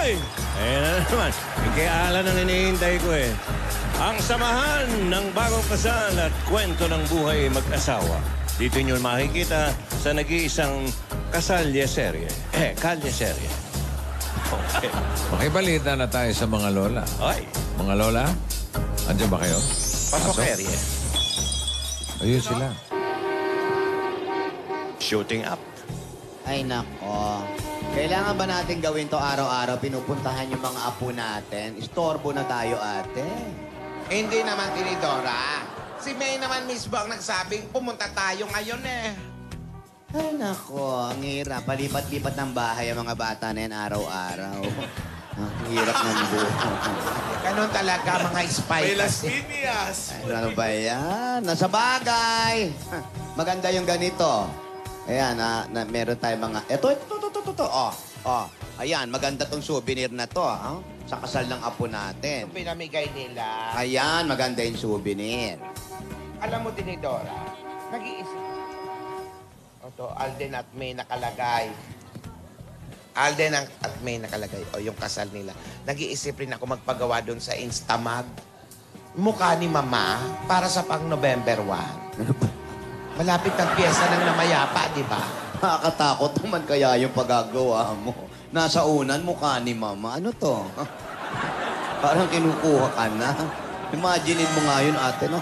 Hoy! Ayan na naman. Kaya Alan ang hinihintay ko eh. Ang samahan ng bagong kasal at kwento ng buhay mag-asawa. Dito nyo makikita sa nag-iisang kasalye-serye. Kalye-serye. Okay. Makibalita na tayo sa mga lola. Ay, Mga lola, andyan ba kayo? pasokerye. Ayun sila. Shooting up. Ay, nako. Kailangan ba natin gawin to araw-araw? Pinupuntahan yung mga apo natin. Istorbo na tayo, ate. Hindi naman, Tinidora. Si May naman mismo ang nagsabing pumunta tayo ngayon eh. Ay, nako. Ang hirap. Palipat-lipat ng bahay ang mga bata na yan araw-araw. Ang hirap ng buhay. Ganun talaga mga spy. May Las kasi. Piñas. Ay, ano ba yan? Nasa bagay. Maganda yung ganito. Ayan, meron tayong mga... Ito. Oh. Ayan, maganda tong souvenir na to. Ha? Sa kasal ng apo natin. Yung pinamigay nila. Ayan, maganda yung souvenir. Alam mo, Tinidora, nag-iisip. Ito, Alden at May nakalagay. Alden at May nakalagay. O, yung kasal nila. Nag-iisip rin ako magpagawa doon sa Instamag. Mukha ni Mama para sa pang November 1. Malapit ang piyesa ng namayapa, di ba? Nakakatakot naman kaya yung pagagawa mo. Nasa unan, mukha ni Mama. Ano to? Parang kinukuha ka na. Imaginein mo nga yun, ate, no?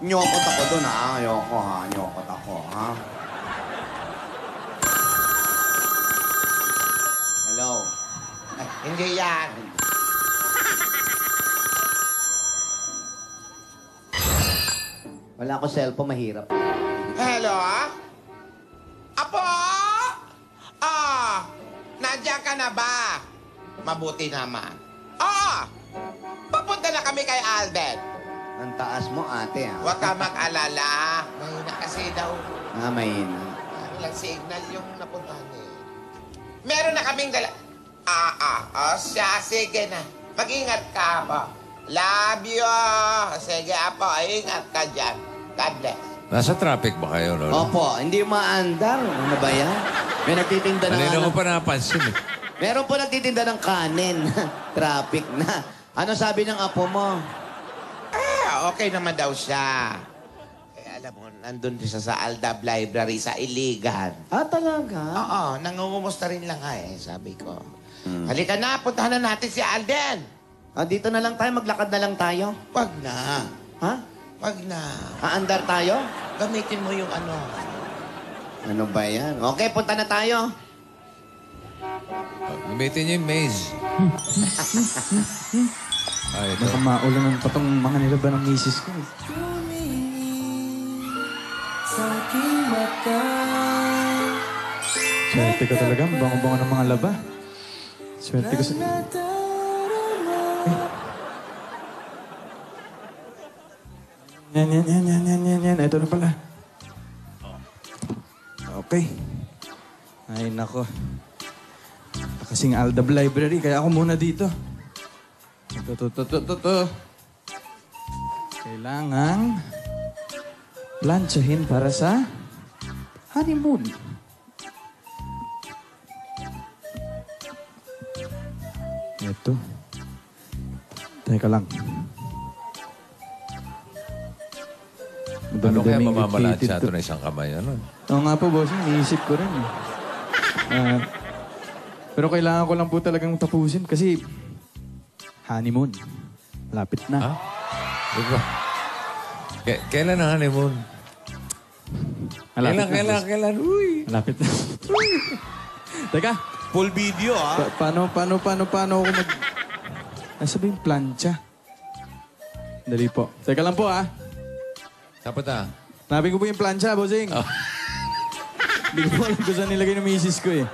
Nyokot ako doon, ha? Ayoko, ha? Nyokot ako, ha? Hello? Ay, hindi yan. Wala ako cellphone, mahirap. Hello? Apo? Nandiyan ka na ba? Mabuti naman. Papunta na kami kay Alden. Ang taas mo, ate, ha? Huwag ka mag-alala. Mahina kasi daw. Mahina. Ilang signal yung napuntahan niya. Meron na kaming dala... siya. Sige na. Mag-ingat ka, Apo. Love you. Sige, Apo. Ingat ka dyan. God bless. Nasa traffic ba kayo, lola? Opo, hindi maandar. Ano ba yan? May nagtitinda na... Kanina ko pa napansin eh. Meron po nagtitinda ng kanin. Traffic na. Ano sabi ng apo mo? Okay naman daw siya. Alam mo, nandun siya sa Aldab Library sa Iligan. Talaga? Oo, nangungumusta rin lang sabi ko. Halika na, puntahan na natin si Alden. Dito na lang tayo, maglakad na lang tayo. Wag na. Ha? Wag na. Aandar tayo? Gamitin mo yung ano. Ano ba yan? Okay, punta na tayo. Gamitin niyo yung maze. Ay, ito. Baka maulan ng patong mga nilaban ng misis ko. Swerte ko talaga. Bango-bango ng mga laba. Swerte ko sa... Yan. Ito na pala. Okay. Ay, nako. Kasing Aldab Library, kaya ako muna dito. Ito. Kailangan plantsahin para sa honeymoon. Ito. Teka lang. Ano kaya Daming mamamalat repeated siya to. ito na isang kamay? Ano? Oo nga po, boss. Iniisip ko rin. Pero kailangan ko lang po talagang tapusin kasi honeymoon. Lapit na. Ha? Diba? Kailan ang honeymoon? Malapit na, boss. Kailan? Uy! Malapit na. Teka, Full video, paano ako mag... Nasa ba yung plancha? Dali po. Teka lang po, Dapat Nabi ko po yung plancha, bossing. Oh. Hindi ko po alam kung saan nilagay ng misis ko eh.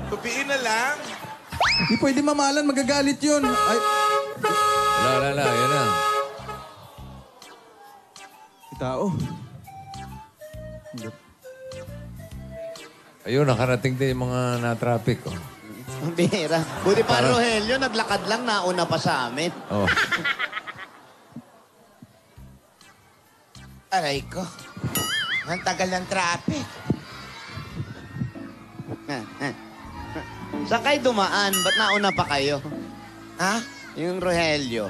Tupiin na lang. Hindi pwede mamalan, magagalit yun. Ay, Wala. Yan na. tao. Ayun, nakarating din yung mga na-traffic. Oh. Ang bihira. Buti pa, Rogelio, naglakad lang, nauna pa sa amin. Oh. Aray ko. Ang tagal ng traffic. Saan kayo dumaan? Ba't nauna pa kayo? Ha? Yung Rogelio.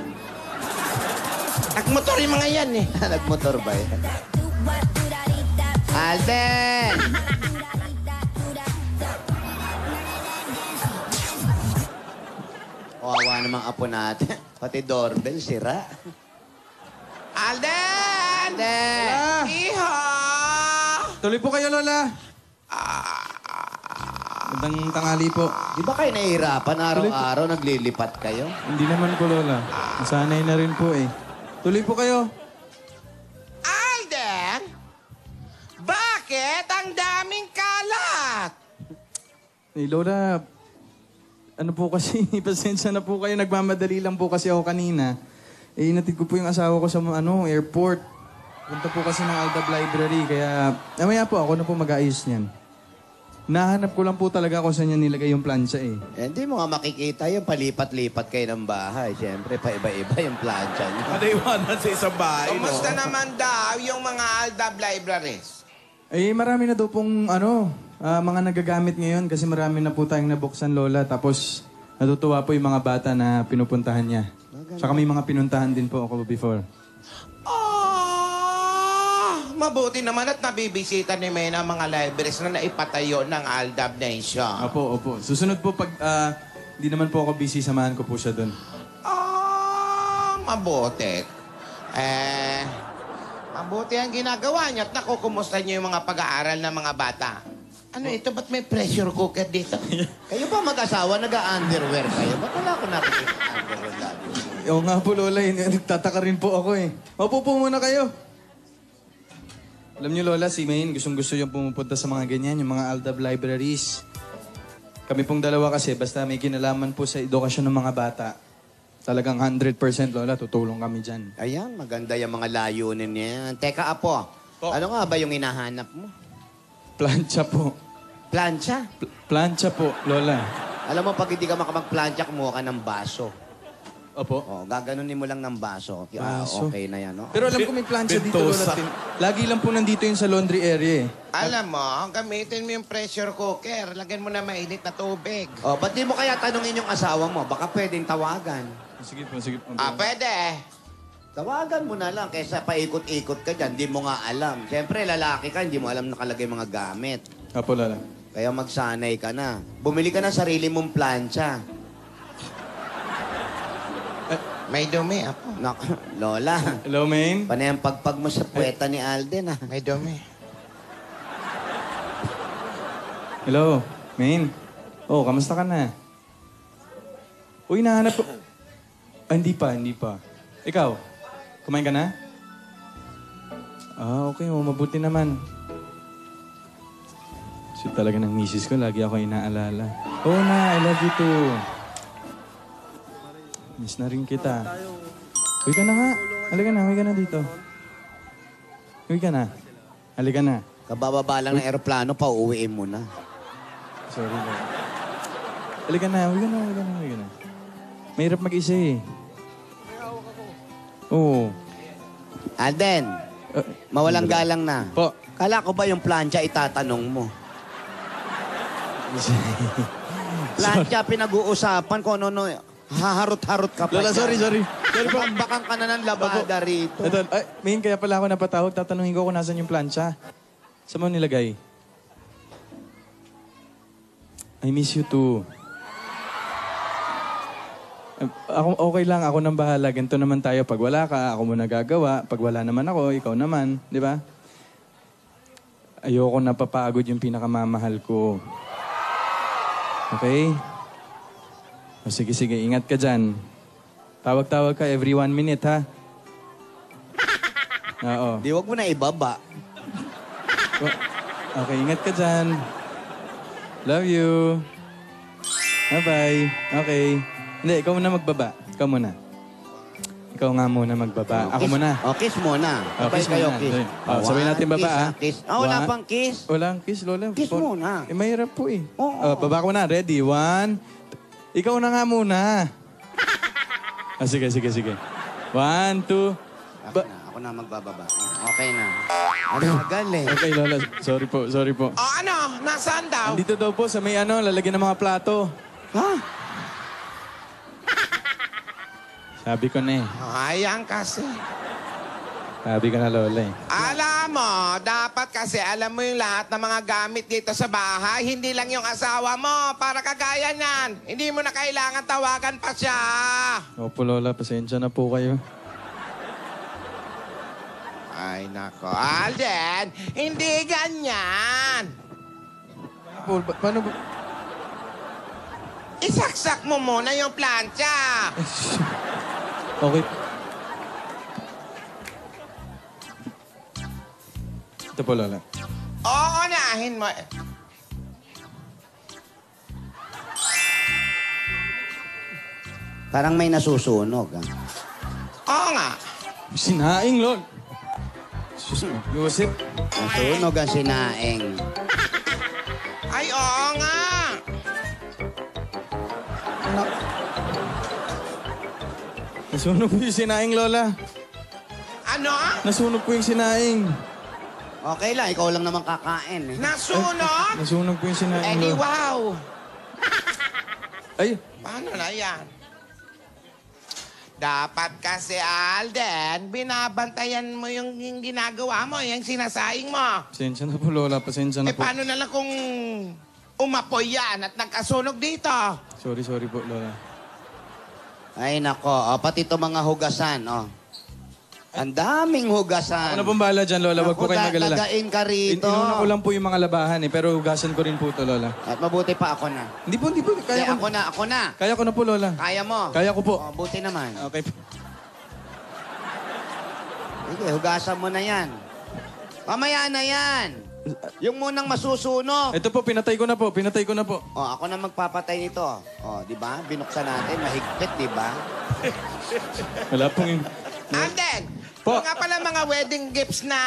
Nagmotor yung mga yan eh. Nagmotor ba yan? Alden! Kawawa namang apo natin. Pati doorbell, sira. Alden! Alden! Iha! Tuloy po kayo, Lola. Magandang tanghali po. Di ba kayo nahihirapan? Araw-araw naglilipat kayo? Hindi naman po, Lola. Nasanay na rin po eh. Tuloy po kayo. Alden! Bakit ang daming kalat? Eh, Lola, ano po kasi, pasensya na po kayo. Nagmamadali lang po kasi ako kanina. Eh, inatid ko po yung asawa ko sa airport. Punta po kasi ng Aldab Library, kaya mamaya po ako na po mag-aayos niyan. Nahanap ko lang po talaga kung saan niya nilagay yung plancha eh. Eh, hindi mo nga makikita yung palipat-lipat kayo ng bahay. Siyempre, paiba-iba yung plancha niyo. Naiwanan sa isang bahay, no? Kumusta naman daw yung mga Aldab libraries? Eh, marami na daw pong mga nagagamit ngayon kasi marami na po tayong nabuksan, Lola. Tapos, natutuwa po yung mga bata na pinupuntahan niya. Tsaka may mga pinuntahan din po ako before. Mabuti naman at nabibisita ni Mena ang mga libraries na naipatayo ng Aldab Nation. Opo. Susunod po pag hindi naman po ako busy, samahan ko po siya doon. Mabuti. Mabuti ang ginagawa niya at nakukumusta niyo yung mga pag-aaral ng mga bata. Ano ito? Ba't may pressure cooker dito? Kayo ba mag-asawa, nag-underwear kayo? Ba't wala ko nakikita underwear lagi? Oo nga po, Lola. Nagtataka rin po ako eh. Opo po muna kayo. Alam niyo, Lola, si Maine, gustong-gusto yung pumupunta sa mga ganyan, yung mga Aldab libraries. Kami pong dalawa kasi, basta may kinalaman po sa edukasyon ng mga bata, talagang 100%, Lola, tutulong kami dyan. Ayan, maganda yung mga layunin niya yan. Teka, Apo, ano nga ba yung hinahanap mo? Plancha po. Plancha? Plancha po, Lola. Alam mo, pag hindi ka makamag-plancha, kumuha ka ng baso. Opo. O, gaganunin mo lang ng baso. Baso? Okay na yan, no? Pero alam ko may plancha dito, Lola. Ventosa. Lagi lang po nandito yun sa laundry area eh. Alam mo, gamitin mo yung pressure cooker. Lagyan mo na mainit na tubig. O, ba't di mo kaya tanungin yung asawa mo? Baka pwedeng tawagan. Sige po. Pwede. Tawagan mo na lang kaysa paikot-ikot ka dyan. Di mo nga alam. Siyempre, lalaki ka, hindi mo alam nakalagay mga gamit. Opo, Lola. Kaya magsanay ka na. Bumili ka ng sarili mong plancha. May dumi, Apo. Lola, Hello, Maine? panay ang pagpag mo sa puweta ni Alden, ah. May dumi. Hello, Maine? Oh, kamusta ka na? Uy, nahanap ko. Hindi pa. Ikaw, kumain ka na? Okay. Mabuti naman. So, talaga ng misis ko, lagi ako inaalala. Oh, na, I love you too. Miss na rin kita. Uy ka na nga. Halika na dito. Uy ka na. Halika na. Kabababa lang ng aeroplano, pauuwiin mo na. Sorry, Lord. Halika na. Uy ka na. Mahirap mag-isa eh. Oo. Alden, mawalang galang na. Po. Kala ko ba yung plancha itatanong mo? Plancha, pinag-uusapan ko ano, haharot-harot ka pa. Lola, sorry. Sorry po. Bakang ka na ng labada rito. Ito, Main, kaya pala ako napatawag. Tatanungin ko kung nasan yung plancha. Saan mo nilagay? I miss you too. Ako, okay lang. Ako nang bahala. Ganito naman tayo. Pag wala ka, ako muna gagawa. Pag wala naman ako, ikaw naman. Di ba? Ayoko napapagod yung pinakamamahal ko. Okay? O sige, ingat ka dyan. Tawag-tawag ka every 1 minute, ha? Oo. Di, wag mo na ibaba. Okay, ingat ka dyan. Love you. Bye-bye. Okay. Hindi, ikaw muna magbaba. Ikaw muna. Ikaw nga muna magbaba. Ako muna. O, kiss muna. Oh, Sabay kiss kayo, muna. kiss. Sabay natin baba, kiss, ah. Kiss. Wala One. pang kiss. Walang kiss, Lola. Kiss muna. Eh, mahirap po eh. Oo. Baba ko na. Ready? 1. Ikaw na nga muna. Sige. 1, 2. Ako Ako na magbababa. Okay na. Ang tagal eh. Okay, Lola. Sorry po, sorry po. O ano, nasaan daw? Andito daw po sa may lalagyan ng mga plato. Ha? Sabi ko na eh. Ayan kasi. Sabi ko na, Lola eh. Alam mo, dapat kasi alam mo yung lahat ng mga gamit dito sa bahay. Hindi lang yung asawa mo. Para kagaya niyan. Hindi mo na kailangan tawagan pa siya. Opo, Lola. Pasensya na po kayo. Ay, nako. Alden, hindi ganyan. Po, paano ba? Isaksak mo muna yung plancha. Okay. Ito po, Lola. Oo, unahin mo. Parang may nasusunog. Ha? Oo nga. Sinaing, Lol. Yusip. Nasunog ang sinaing. Ay, oo nga. Nasunog po yung sinaing, Lola. Ano? Nasunog po yung sinaing. Okay lang, ikaw lang naman kakain. Eh. Nasunog? Nasunog po yung sinaing, Eh, di Lola. wow. Ay, Paano na yan? Dapat kasi, Alden, binabantayan mo yung ginagawa mo, yung sinasaing mo. pasensya na po, Lola. Pasensya na Eh, po. paano na lang kung umapoy yan at nagkasunog dito? Sorry po, Lola. Ay, nako. O, pati ito mga hugasan, oh. Ang daming hugasan. Ano pong bahala dyan, Lola? Huwag po kayong magalala. Lagain ka rito. Inuna ko lang po yung mga labahan eh, pero hugasan ko rin po ito, Lola. At mabuti pa ako na. Hindi po. Kaya Kaya ko, ako na. kaya ko na po, Lola. Kaya mo. Kaya ko po. Oh, buti naman. Okay po. Sige, hugasan mo na yan. Mamaya na yan. Yung munang masusunog. Ito po, pinatay ko na po. Oh, ako na magpapatay nito. Oh, di ba? Binuksan natin, mahigpit, di ba? Wala pong... Alden, Po. yung nga pala mga wedding gifts na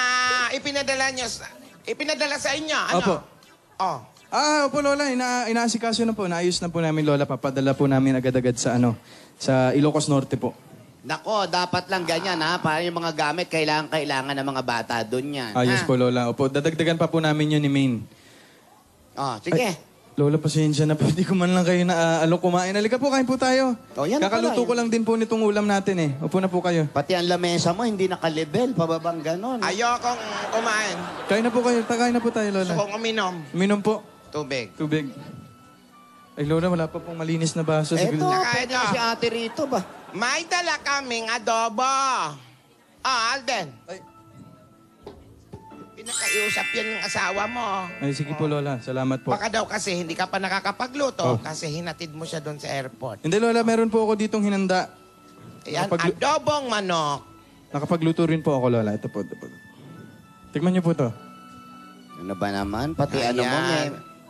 ipinadala sa inyo. Ano? Opo. Oh. Opo, Lola. Inaasikaso na po. Naayos na po namin, Lola. Papadala po namin agad-agad sa sa Ilocos Norte po. Nako, dapat lang ganyan, ha? Para yung mga gamit, kailangan ng mga bata doon yan. Ayos ha? po, Lola. Opo, dadagdagan pa po namin yun ni Maine. Oh, sige. Lola, pasensya na po. Hindi ko man lang kayo alok kumain. Halika po, kain po tayo. Oh, yan na Kakaluto pala, ko lang din po nitong ulam natin eh. Upo na po kayo. Pati ang lamesa mo, hindi naka-level. Pababang ganon. Ayokong kumain. Kain na po kayo. Kain na po tayo, Lola. Gusto kong uminom. Uminom po. Tubig. Tubig. Ay, Lola, wala pa pong malinis na baso. Sige. Eto, Nakain pwede na. na si ate rito ba? May dala kaming adobo. Alden. Ay. Pinakaiusap yan yung asawa mo. Ay, sige po, Lola. Salamat po. Baka daw kasi hindi ka pa nakakapagluto Oh. kasi hinatid mo siya doon sa airport. Hindi, Lola. Meron po ako ditong hinanda. Ayan, Nakapaglu- adobong manok. Nakapagluto rin po ako, Lola. Ito po. Tikman niyo po to. Ano ba naman? Pati Ayan. ano mo,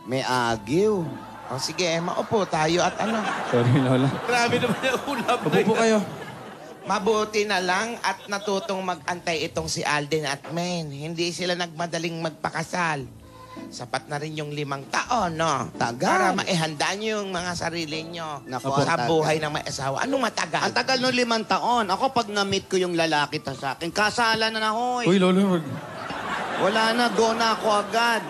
may agiw. O sige, maupo tayo at ano. Sorry, Lola. Grabe naman yung ulam Upo po kayo. Mabuti na lang at natutong mag-antay itong si Alden at Maine. Hindi sila nagmadaling magpakasal. Sapat na rin yung 5 taon, no? Tagal. Para maihanda niyo yung mga sarili niyo Naku, sa ang tagal. buhay ng may asawa. Anong matagal? Ang tagal no 5 taon. Ako pag na-meet ko yung lalaki ta sa akin, kasala na hoy. Uy, Lola. Wala na, go na ako agad.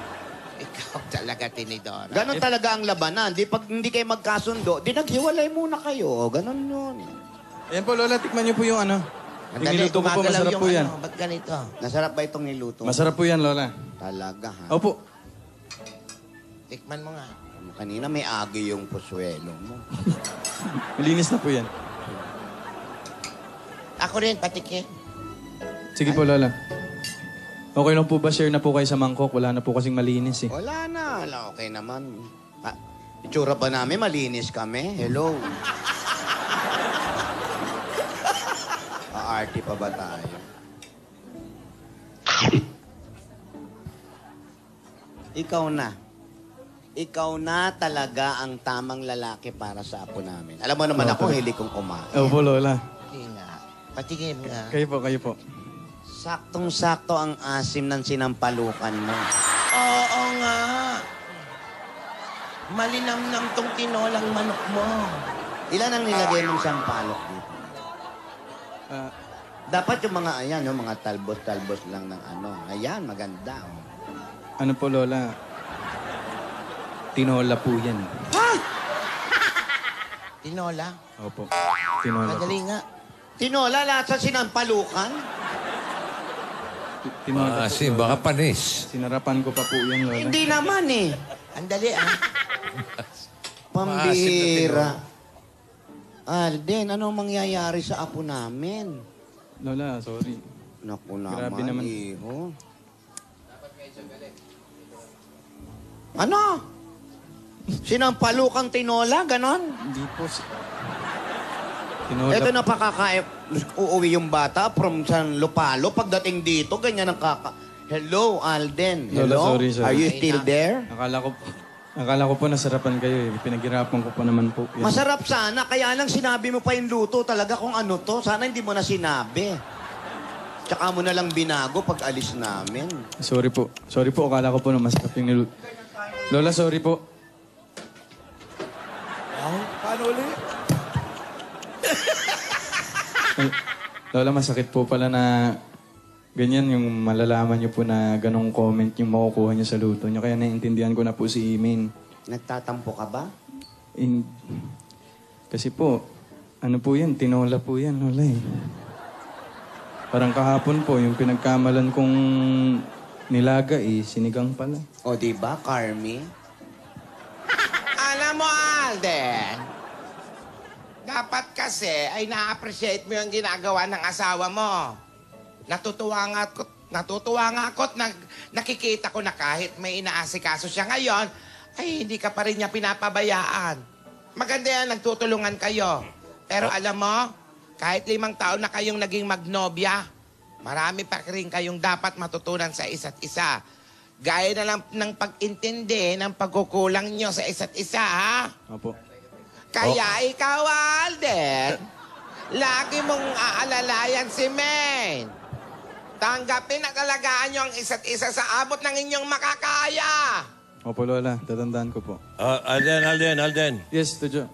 Ikaw talaga, Tinidora. Ganon talaga ang labanan. Di pag hindi kayo magkasundo, di naghiwalay muna kayo. Ganon yun. Ayan po, Lola. Tikman niyo po yung ano. Yung Andali, niluto ko po. gumagalaw Masarap yung po yan. Ano, ba't ganito? Masarap ba itong niluto? Masarap po yan, Lola. Talaga, ha? Opo. Tikman mo nga. Kanina may agi yung puswelo mo. Malinis na po yan. Ako rin, patikin. Sige po, Lola. Okay lang po ba share na po kayo sa mangkok? Wala na po kasing malinis eh. Wala na. Wala, okay naman. Itsura pa namin, malinis kami. Hello. Aarti pa ba tayo? Ikaw na. Ikaw na talaga ang tamang lalaki para sa apo namin. Alam mo naman ako, hilig kong kumain. Opo, Lola. Hindi nga. Patikin nga. Kayo po. Saktong-sakto ang asim ng sinampalukan mo. Oo nga. Malinamnam tong tinolang manok mo. Ilan ang nilagay mong sampalok dito? Dapat yung mga, ayan, yung mga talbos-talbos lang ng ano. Ayan, maganda. Oh. Ano po, Lola? Tinola po yan. Tinola. Opo. Tinola po. Madali nga. Tinola, lahat sa sinampalukan. Tinola po. Maasim, baka panis. Sinarapan ko pa po yan, Lola. Hindi naman eh. Andali ah. Pambihira. Alden, anong mangyayari sa apo namin? Lola, sorry. Naku Grabe naman, naman. iho. Ano? Sinampalukang tinola, ganon? Hindi po. Tinola Ito na uuwi yung bata from San Lupalo. Pagdating dito, ganyan ang Hello, Alden. Lola, Hello? sorry. Are you still there? Akala ko po nasarapan kayo eh. Pinaghirapan ko po naman po. Yan. Masarap sana, kaya lang sinabi mo pa yung luto talaga kung ano to. Sana hindi mo na sinabi. Tsaka mo na lang binago pag alis namin. Sorry po. Sorry po. Akala ko po na masarap yung niluto. Lola, sorry po. Paano ulit? Ay, Lola, masakit po pala na ganyan yung malalaman niyo po na ganong comment yung makukuha niyo sa luto niyo. Kaya naiintindihan ko na po si Imin. Nagtatampo ka ba? Kasi po, ano po yan? Tinola po yan, Lola eh. Parang kahapon po, yung pinagkamalan kong nilaga eh, sinigang pala. O diba, Carmi? Alam mo, Alden, dapat kasi ay na-appreciate mo yung ginagawa ng asawa mo. Natutuwa nga ako at nakikita ko na kahit may inaasikaso siya ngayon, ay hindi ka pa rin niya pinapabayaan. Maganda yan, nagtutulungan kayo. Pero alam mo, kahit 5 taon na kayong naging magnobya, marami pa rin kayong dapat matutunan sa isa't isa. Gaya na lang ng pag-intindi ng pagkukulang nyo sa isa't isa, ha? Opo. Kaya ikaw, Alden, lagi mong aalalayan si Maine. Tanggapin at alagaan nyo ang isa't isa sa abot ng inyong makakaya. Opo, Lola. Tatandaan ko po. Alden. Yes, Tujo.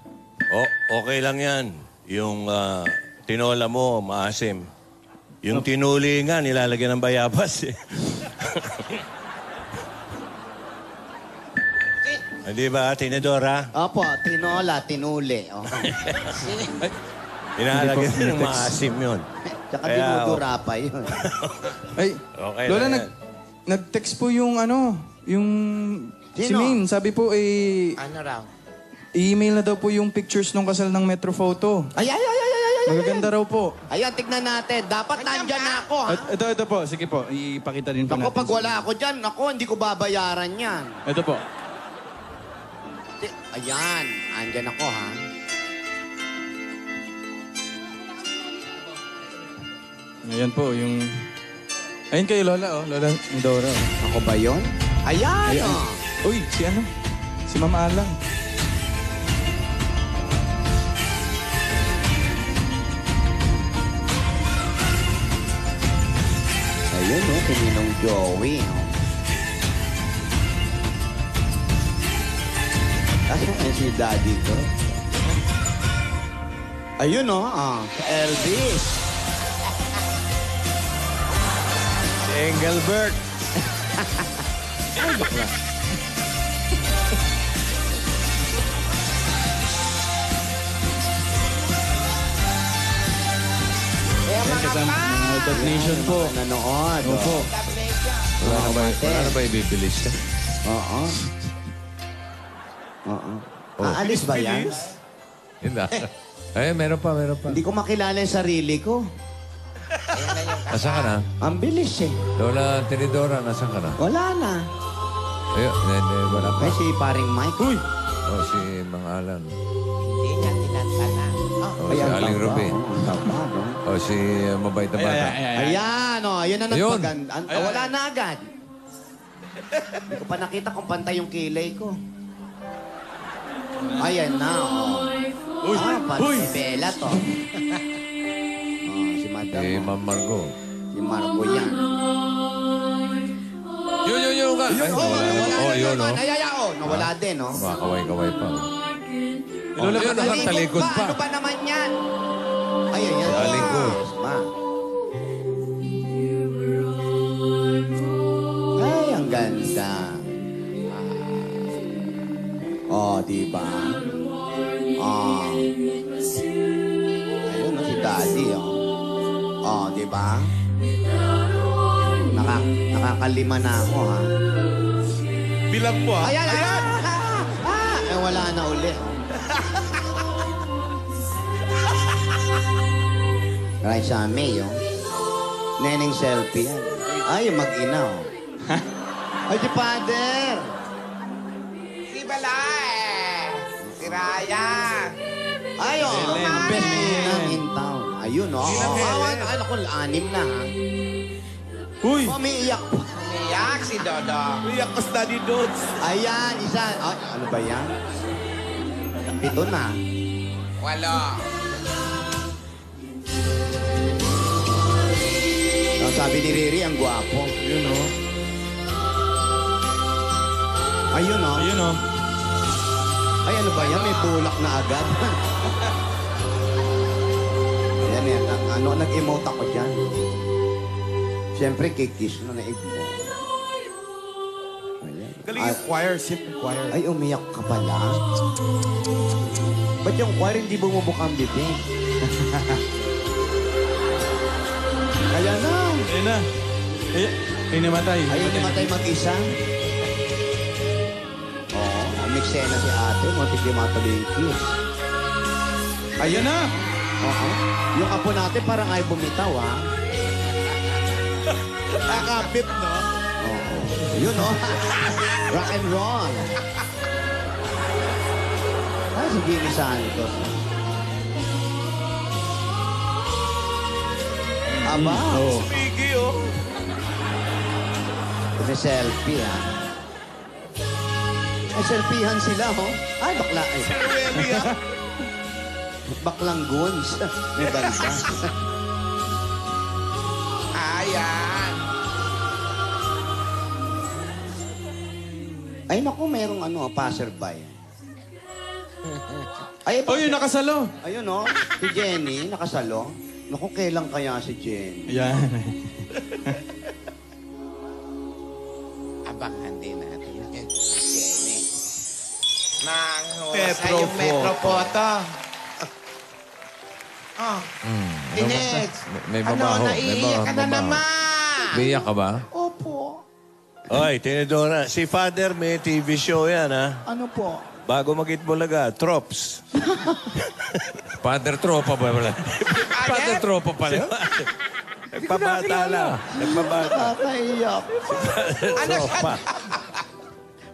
Okay lang yan. Yung tinola mo, maasim. Yung tinuli nga, nilalagyan ng bayabas eh. Hindi ba, Tinidora? Opo, tinola, tinuli. Oh. Nilalagyan Hindi po, ng maasim yun. Tsaka Kaya, dinudura pa yun. Ay, Okay Lola, lang yan. nag-text po yung yung si Sino? Maine. Sabi po, Ano raw? i-email na daw po yung pictures ng kasal ng Metro Photo. Ay. Magaganda raw po. Ayan, tignan natin. Dapat nandyan na ako, ha? Ito po. Sige po. Ipakita din po Ako, natin. pag wala ako dyan, ako, hindi ko babayaran yan. Ito po. Ayan, andyan ako, ha? Ayan po, yung... Ayun kayo, Lola, oh. Lola ni Dora, oh. Ako ba yun? Ayan, Ayan. oh. Uy, si ano? Si Mama Alang. Ayun, oh, si Ninong Joey, oh. Asan si Daddy ko? Ayun, oh, Elvis. Si Engelbert. Ayan, kasama ng Dot Nation po. Nanood. Opo. Wala na ba ibibilis ka? Oo. Aalis ba yan? Hindi. Ay, meron pa. Hindi ko makilala yung sarili ko. Nasaan ka na? Ang bilis eh. Lola Tinidora, nasaan ka na? Wala na. Ayun, hindi, wala pa. Ay, si paring Mike. Uy! Si Mang Alan. Hindi niya tinantanan. Si Aling Ruby. Ang taba, no? Si mabait na bata. Ayan, oh. Ayun na Ayun. nagpaganda. Wala na agad. Hindi ko pa nakita kung pantay yung kilay ko. Ayan na, oh. Uy! Pati si Bella to. Oh, si Madam. Si Ma'am Margo. Si Marco yan. Yun ka. Ay, Nawala yun, naman. oh. Ay, oh. Nawala din, oh. Kaway-kaway pa. Lola, Yun, Talikod talikod pa. Ano ba naman yan? Ay, ayan. Talikod. Yes, ma. ganda. Oh, diba? Oh. Ayun, si Daddy, oh. Oh, diba? Nakakalima na ako, ha? Bilang mo, ha? Ayan! Ayan! Eh, wala na uli. Raisa May, oh. Neneng selfie, yan. Ay, yung mag-ina, oh. Ay, si Father! Si Balay! Si Ryan! Ay, oh. Best ninang in town. Ayun, oh. Ay, naku, 6 na, ha? Uy! Umiiyak pa. Umiyak si Dodo. Uyak ka sa Daddy Dodes. Ayan, isa. Ay, ano ba yan? 7 na. 8. Sabi ni Riri, ang gwapo. Yun, oh. Ayun, oh. Ayun, oh. Ay, ano ba yan? May bulak na agad. Ayan, yan. Ano, nag-emote ako dyan. Siyempre, kikiss na na-ignore. Ayan. Galing yung choir, simple choir. Ay, umiyak ka pala. Ba't yung choir hindi bumubukang bibig? Kaya na. Ayun na. Ay, namatay. Ayaw ni matay mag-isa. Oo, umiksena si ate. Muntik di matuloy yung kiss. Ayun na! Oo. Yung apo natin parang ay bumitaw, ha? Nakakapit, no? Oo. Yun, oh. Rock and roll. Ah, si Jimmy Santos. Aba. Oo. Pigi, oh. May selfie, ha? Ay, selfiehan sila, oh. Ay, bakla. Ay, Really, ha? baklang guns. May banda. Ayan. Ay, naku, merong ano, passerby. Ay, Oh, yun, nakasalo. ayun, oh. Si Jenny, nakasalo. Naku, kailan kaya si Jenny? Ayan. Abangan din natin. Jenny. Nang Metro yung Metro Photo. Oh. Dinig. May Ano, babaho. naiiyak ka na naman. Umiiyak ka ba? Opo. Oy, Tinidora, si Father may TV show yan, ha? Ano po? Bago mag-Itbulaga, Trops. Father Tropa ba? Father Tropa pala. Nagpabata lang. Nagpabata. Nakakaiyak. Ano siya? Tropa.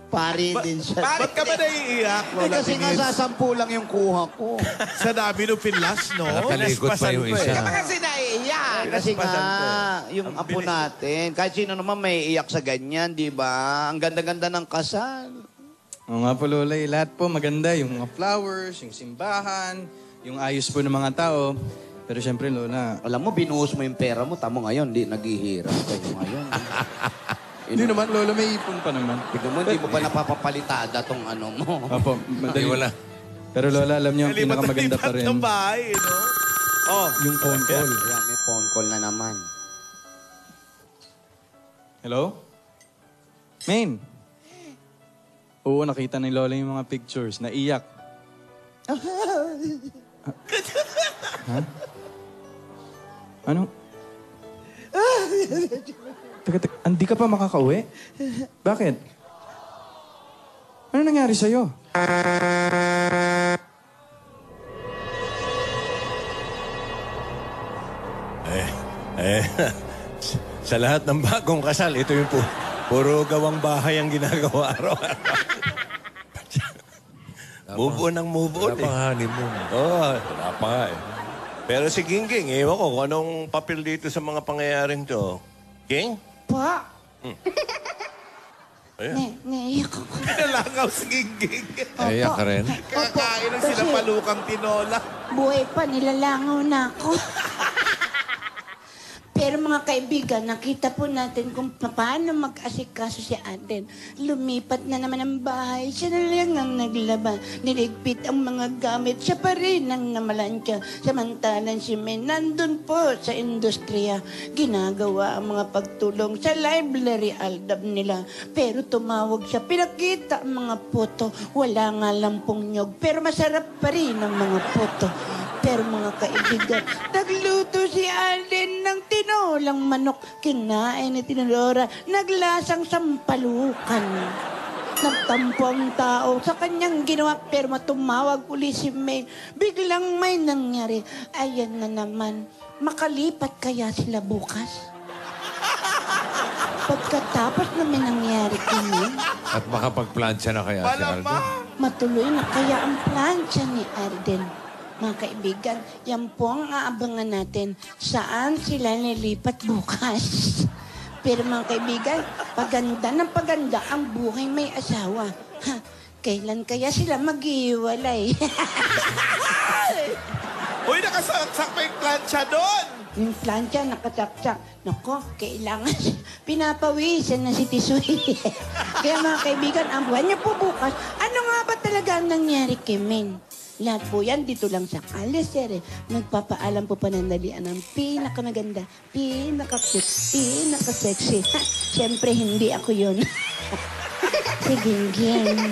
Pari din siya. Bakit ka ba naiiyak, Eh, Lola kasi nga Denise? sa 10 lang yung kuha ko. Sa dami nung pinlas, no? Nakalikot pa yung Naspasan isa. Ka ba kasi naiiyak? Kasi nga, Naspasan yung apo natin, kahit sino naman may iyak sa ganyan, di ba? Ang ganda-ganda ng kasal. Oo nga po, Lola. Lahat po maganda. Yung mga flowers, yung simbahan, yung ayos po ng mga tao. Pero syempre, Lola, Alam mo, binuhos mo yung pera mo, tamo ngayon, di naghihirap kayo ngayon. hindi naman, Lola, may ipon pa naman. Tignan mo, hindi mo pa napapapalitada tong ano mo. Opo, Hindi, madali. wala. Pero Lola, alam niyo, ang pinakamaganda pa rin, ng bahay, no? Oh, yung phone call. Ayan, may phone call na naman. Hello? Main? Oo, nakita ni Lola yung mga pictures. Naiyak. Ha? Ano? Teka, hindi ka pa makakauwi? Bakit? Ano nangyari sa'yo? sa lahat ng bagong kasal, ito yung puro gawang bahay ang ginagawa araw-araw. Move on ang move on. Wala pang honeymoon. Oo, wala pa nga eh. Pero si Gingging, ewan ko kung anong papel dito sa mga pangyayaring to. Ging? Pa, Ayan. naiyak ako. Pinalangaw si Gingging. Naiiyak ka rin? Kakain ng Kasi- sinapalukang tinola. Buhay pa, nilalangaw na ako. Pero mga kaibigan, nakita po natin kung paano mag-asikaso si Alden. Lumipat na naman ang bahay. Siya na lang ang naglaban. Niligpit ang mga gamit. Siya pa rin ang namalansya. Samantalang si May nandun po sa industriya. Ginagawa ang mga pagtulong sa library aldab nila. Pero tumawag siya. Pinakita ang mga puto. Wala nga lang pong nyog. Pero masarap pa rin ang mga puto. Pero mga kaibigan, nagluto si Alden ng tinolang manok. Kinain ni Tinidora, naglasang sampalukan. Nagtampo ang tao sa kanyang ginawa, pero matumawag uli si May. Biglang may nangyari. Ayan na naman, makalipat kaya sila bukas? Pagkatapos na may nangyari kami, At makapagplansya na kaya si Alden. Malamang. matuloy na kaya ang plancha ni Alden. Mga kaibigan, yan po ang aabangan natin. Saan sila nilipat bukas? Pero mga kaibigan, paganda ng paganda ang buhay may asawa. Ha, kailan kaya sila mag-iwalay? Uy, nakasaksak pa yung plancha doon. Yung plancha nakasaksak. Nako, kailangan pinapawisan na si Tisoy. Kaya mga kaibigan, ang buwan niyo po bukas, ano nga ba talaga ang nangyari kay Min? Lahat po yan dito lang sa Kalisere. Nagpapaalam po panandalian ng pinakamaganda, pinaka-cute, pinaka-sexy. Ha, siyempre, hindi ako yun. Si Gingging.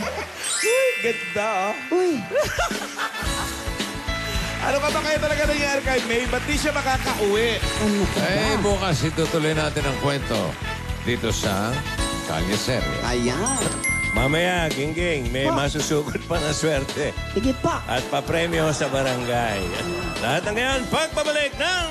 Uy, ganda. Uy, Ano ka ba kaya talaga nangyari kay May? Ba't di siya makakauwi? ano ka ba? Eh, bukas itutuloy natin ang kwento dito sa Kalye Serye. Ayan. Mamaya, Gingging, may Oh. masusugod pa na swerte. Sige pa. At papremyo sa barangay. Lahat ng ngayon, pagbabalik ng